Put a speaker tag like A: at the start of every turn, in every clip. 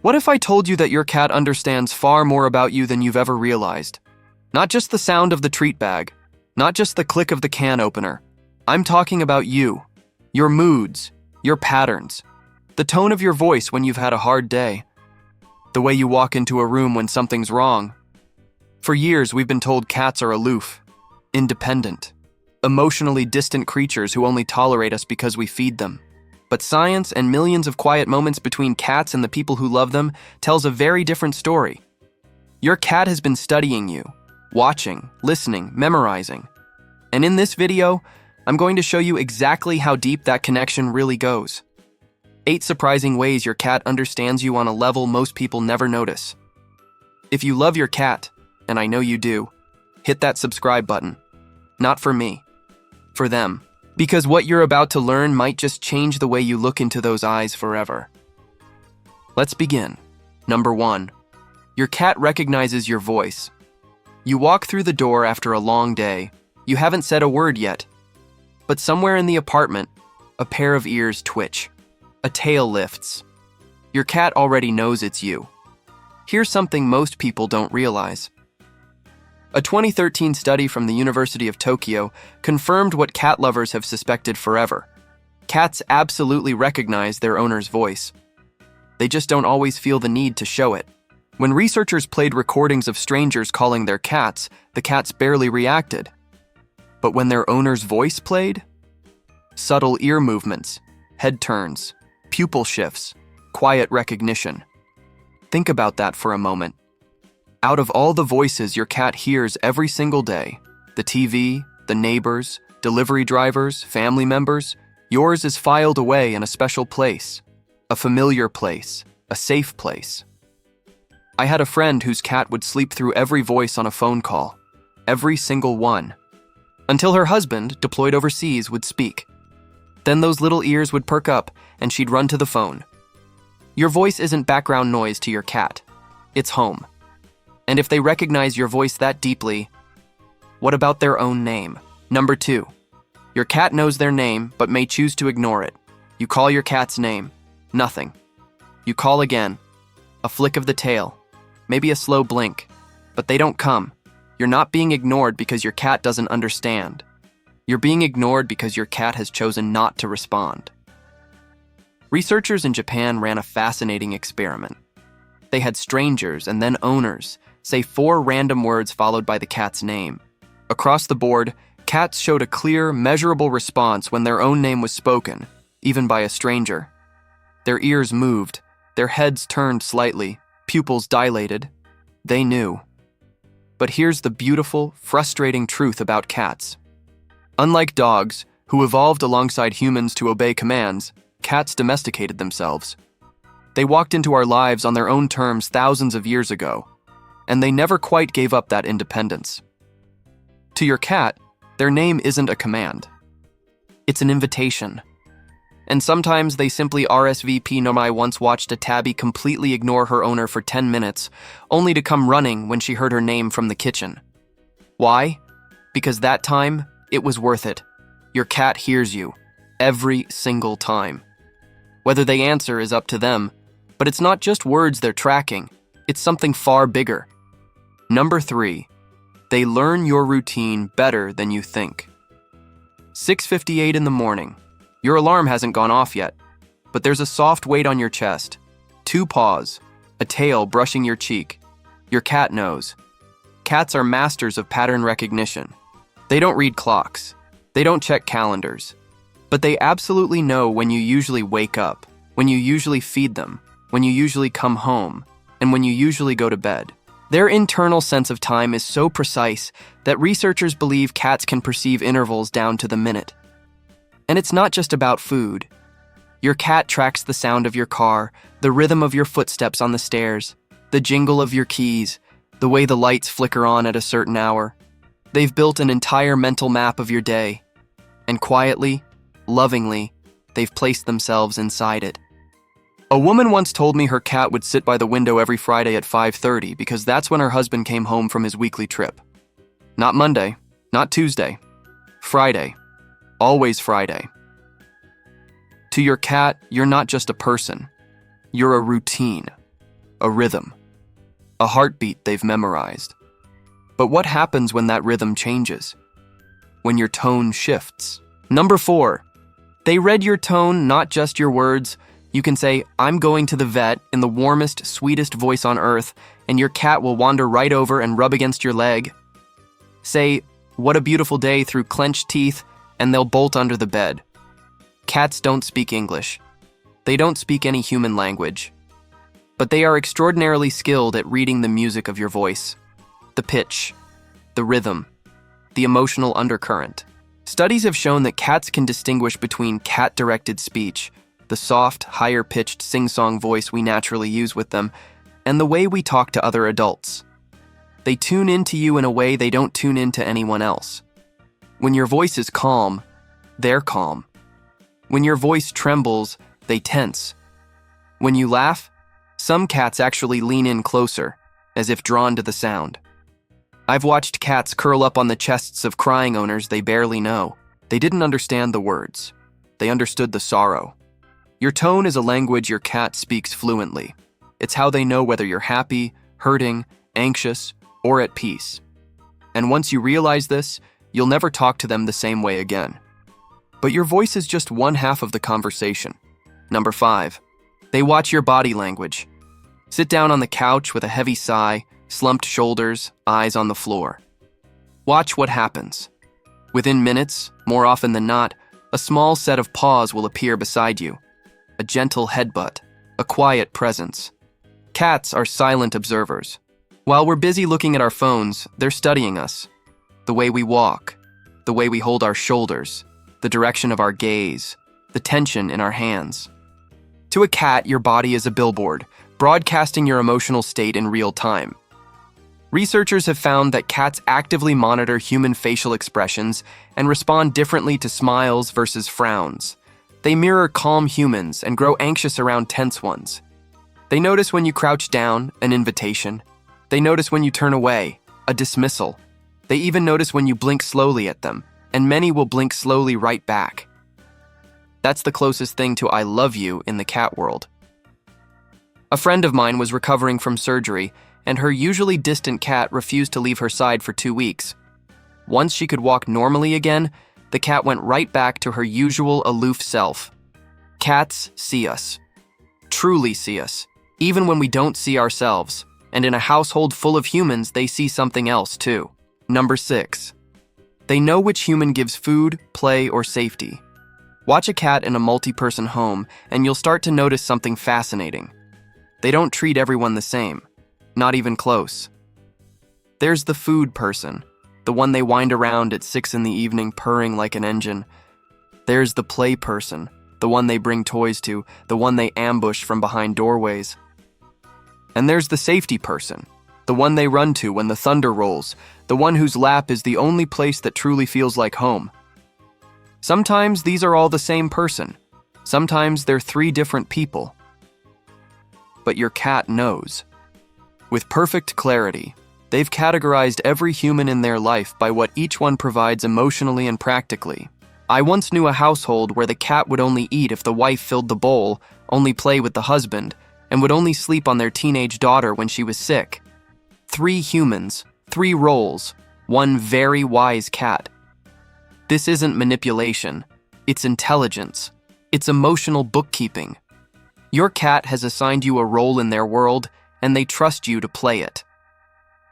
A: What if I told you that your cat understands far more about you than you've ever realized? Not just the sound of the treat bag, not just the click of the can opener. I'm talking about you, your moods, your patterns, the tone of your voice when you've had a hard day, the way you walk into a room when something's wrong. For years, we've been told cats are aloof, independent, emotionally distant creatures who only tolerate us because we feed them. But science and millions of quiet moments between cats and the people who love them tells a very different story. Your cat has been studying you, watching, listening, memorizing. And in this video, I'm going to show you exactly how deep that connection really goes. 8 surprising ways your cat understands you on a level most people never notice. If you love your cat, and I know you do, hit that subscribe button. Not for me, for them. Because what you're about to learn might just change the way you look into those eyes forever. Let's begin. Number 1. Your cat recognizes your voice. You walk through the door after a long day. You haven't said a word yet. But somewhere in the apartment, a pair of ears twitch. A tail lifts. Your cat already knows it's you. Here's something most people don't realize. A 2013 study from the University of Tokyo confirmed what cat lovers have suspected forever. Cats absolutely recognize their owner's voice. They just don't always feel the need to show it. When researchers played recordings of strangers calling their cats, the cats barely reacted. But when their owner's voice played, subtle ear movements, head turns, pupil shifts, quiet recognition. Think about that for a moment. Out of all the voices your cat hears every single day, the TV, the neighbors, delivery drivers, family members, yours is filed away in a special place, a familiar place, a safe place. I had a friend whose cat would sleep through every voice on a phone call, every single one, until her husband, deployed overseas, would speak. Then those little ears would perk up and she'd run to the phone. Your voice isn't background noise to your cat. It's home. And if they recognize your voice that deeply, what about their own name? Number 2. Your cat knows their name, but may choose to ignore it. You call your cat's name. Nothing. You call again. A flick of the tail. Maybe a slow blink. But they don't come. You're not being ignored because your cat doesn't understand. You're being ignored because your cat has chosen not to respond. Researchers in Japan ran a fascinating experiment. They had strangers and then owners say 4 random words followed by the cat's name. Across the board, cats showed a clear, measurable response when their own name was spoken, even by a stranger. Their ears moved, their heads turned slightly, pupils dilated. They knew. But here's the beautiful, frustrating truth about cats. Unlike dogs, who evolved alongside humans to obey commands, cats domesticated themselves. They walked into our lives on their own terms thousands of years ago, and they never quite gave up that independence. To your cat, their name isn't a command. It's an invitation. And sometimes they simply RSVP. I once watched a tabby completely ignore her owner for 10 minutes, only to come running when she heard her name from the kitchen. Why? Because that time, it was worth it. Your cat hears you, every single time. Whether they answer is up to them, but it's not just words they're tracking, it's something far bigger. Number 3, they learn your routine better than you think. 6:58 in the morning. Your alarm hasn't gone off yet, but there's a soft weight on your chest, 2 paws, a tail brushing your cheek. Your cat knows. Cats are masters of pattern recognition. They don't read clocks. They don't check calendars. But they absolutely know when you usually wake up, when you usually feed them, when you usually come home, and when you usually go to bed. Their internal sense of time is so precise that researchers believe cats can perceive intervals down to the minute. And it's not just about food. Your cat tracks the sound of your car, the rhythm of your footsteps on the stairs, the jingle of your keys, the way the lights flicker on at a certain hour. They've built an entire mental map of your day. And quietly, lovingly, they've placed themselves inside it. A woman once told me her cat would sit by the window every Friday at 5:30 because that's when her husband came home from his weekly trip. Not Monday, not Tuesday. Friday. Always Friday. To your cat, you're not just a person. You're a routine. a rhythm, a heartbeat they've memorized. But what happens when that rhythm changes? When your tone shifts? Number 4, they read your tone, not just your words. You can say, "I'm going to the vet," in the warmest, sweetest voice on earth, and your cat will wander right over and rub against your leg. Say, "What a beautiful day," through clenched teeth, and they'll bolt under the bed. Cats don't speak English. They don't speak any human language. But they are extraordinarily skilled at reading the music of your voice, the pitch, the rhythm, the emotional undercurrent. Studies have shown that cats can distinguish between cat-directed speech, the soft, higher-pitched sing-song voice we naturally use with them, and the way we talk to other adults. They tune into you in a way they don't tune into anyone else. When your voice is calm, they're calm. When your voice trembles, they tense. When you laugh, some cats actually lean in closer, as if drawn to the sound. I've watched cats curl up on the chests of crying owners they barely know. They didn't understand the words. They understood the sorrow. Your tone is a language your cat speaks fluently. It's how they know whether you're happy, hurting, anxious, or at peace. And once you realize this, you'll never talk to them the same way again. But your voice is just one half of the conversation. Number 5, they watch your body language. Sit down on the couch with a heavy sigh, slumped shoulders, eyes on the floor. Watch what happens. Within minutes, more often than not, a small set of paws will appear beside you. A gentle headbutt, a quiet presence. Cats are silent observers. While we're busy looking at our phones, they're studying us. The way we walk, the way we hold our shoulders, the direction of our gaze, the tension in our hands. To a cat, your body is a billboard, broadcasting your emotional state in real time. Researchers have found that cats actively monitor human facial expressions and respond differently to smiles versus frowns. They mirror calm humans and grow anxious around tense ones. They notice when you crouch down, an invitation. They notice when you turn away, a dismissal. They even notice when you blink slowly at them, and many will blink slowly right back. That's the closest thing to "I love you" in the cat world. A friend of mine was recovering from surgery, and her usually distant cat refused to leave her side for 2 weeks. Once she could walk normally again, the cat went right back to her usual aloof self. Cats see us. Truly see us, even when we don't see ourselves. And in a household full of humans, they see something else too. Number 6, they know which human gives food, play, or safety. Watch a cat in a multi-person home, and you'll start to notice something fascinating. They don't treat everyone the same. Not even close. There's the food person, the one they wind around at 6 in the evening purring like an engine. There's the play person, the one they bring toys to, the one they ambush from behind doorways. And there's the safety person, the one they run to when the thunder rolls, the one whose lap is the only place that truly feels like home. Sometimes these are all the same person. Sometimes they're 3 different people. But your cat knows. With perfect clarity, they've categorized every human in their life by what each one provides emotionally and practically. I once knew a household where the cat would only eat if the wife filled the bowl, only play with the husband, and would only sleep on their teenage daughter when she was sick. 3 humans, 3 roles, 1 very wise cat. This isn't manipulation. It's intelligence. It's emotional bookkeeping. Your cat has assigned you a role in their world, and they trust you to play it.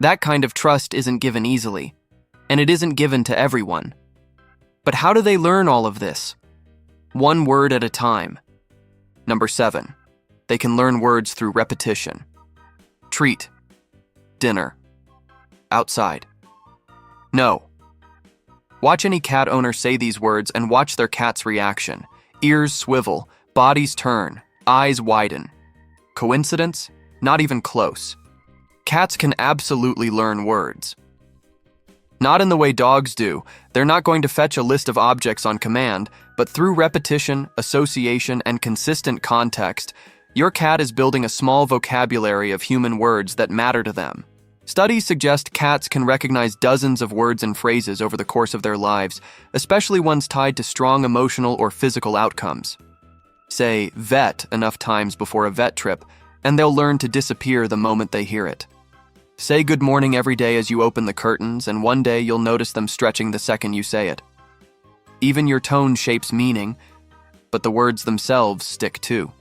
A: That kind of trust isn't given easily, and it isn't given to everyone. But how do they learn all of this? 1 word at a time. Number 7, they can learn words through repetition. Treat. Dinner. Outside. No. Watch any cat owner say these words and watch their cat's reaction. Ears swivel, bodies turn, eyes widen. Coincidence? Not even close. Cats can absolutely learn words. Not in the way dogs do. They're not going to fetch a list of objects on command, but through repetition, association, and consistent context, your cat is building a small vocabulary of human words that matter to them. Studies suggest cats can recognize dozens of words and phrases over the course of their lives, especially ones tied to strong emotional or physical outcomes. Say vet enough times before a vet trip, and they'll learn to disappear the moment they hear it. Say good morning every day as you open the curtains, and one day you'll notice them stretching the second you say it. Even your tone shapes meaning, but the words themselves stick too.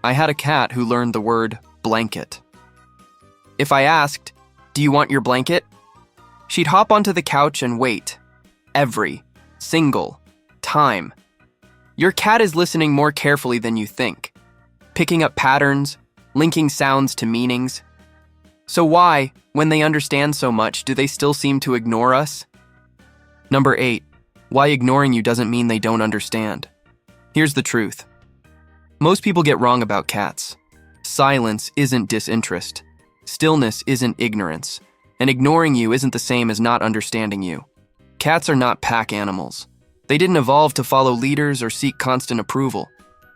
A: I had a cat who learned the word blanket. If I asked, "Do you want your blanket?" she'd hop onto the couch and wait. Every single time. Your cat is listening more carefully than you think, picking up patterns, linking sounds to meanings. So why, when they understand so much, do they still seem to ignore us? Number 8, why ignoring you doesn't mean they don't understand. Here's the truth. Most people get wrong about cats. Silence isn't disinterest. Stillness isn't ignorance. And ignoring you isn't the same as not understanding you. Cats are not pack animals. They didn't evolve to follow leaders or seek constant approval.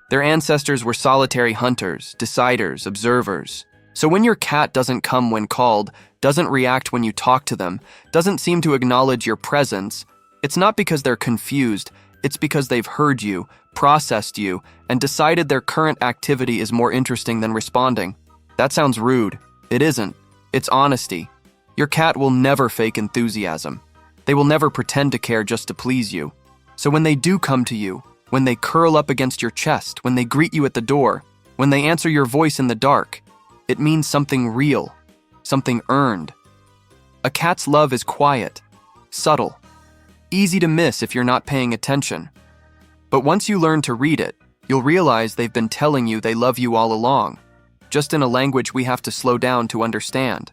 A: Their ancestors were solitary hunters, deciders, observers. So when your cat doesn't come when called, doesn't react when you talk to them, doesn't seem to acknowledge your presence, it's not because they're confused, it's because they've heard you, processed you, and decided their current activity is more interesting than responding. That sounds rude. It isn't. It's honesty. Your cat will never fake enthusiasm. They will never pretend to care just to please you. So when they do come to you, when they curl up against your chest, when they greet you at the door, when they answer your voice in the dark, it means something real, something earned. A cat's love is quiet, subtle, easy to miss if you're not paying attention. But once you learn to read it, you'll realize they've been telling you they love you all along, just in a language we have to slow down to understand.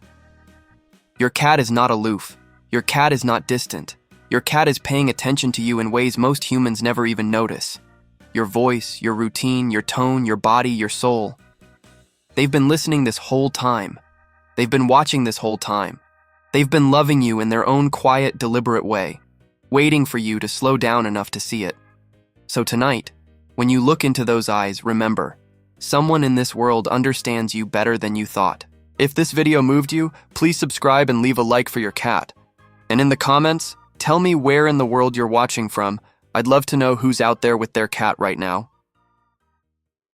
A: Your cat is not aloof. Your cat is not distant. Your cat is paying attention to you in ways most humans never even notice. Your voice, your routine, your tone, your body, your soul. They've been listening this whole time. They've been watching this whole time. They've been loving you in their own quiet, deliberate way, waiting for you to slow down enough to see it. So tonight, when you look into those eyes, remember, someone in this world understands you better than you thought. If this video moved you, please subscribe and leave a like for your cat. And in the comments, tell me where in the world you're watching from. I'd love to know who's out there with their cat right now.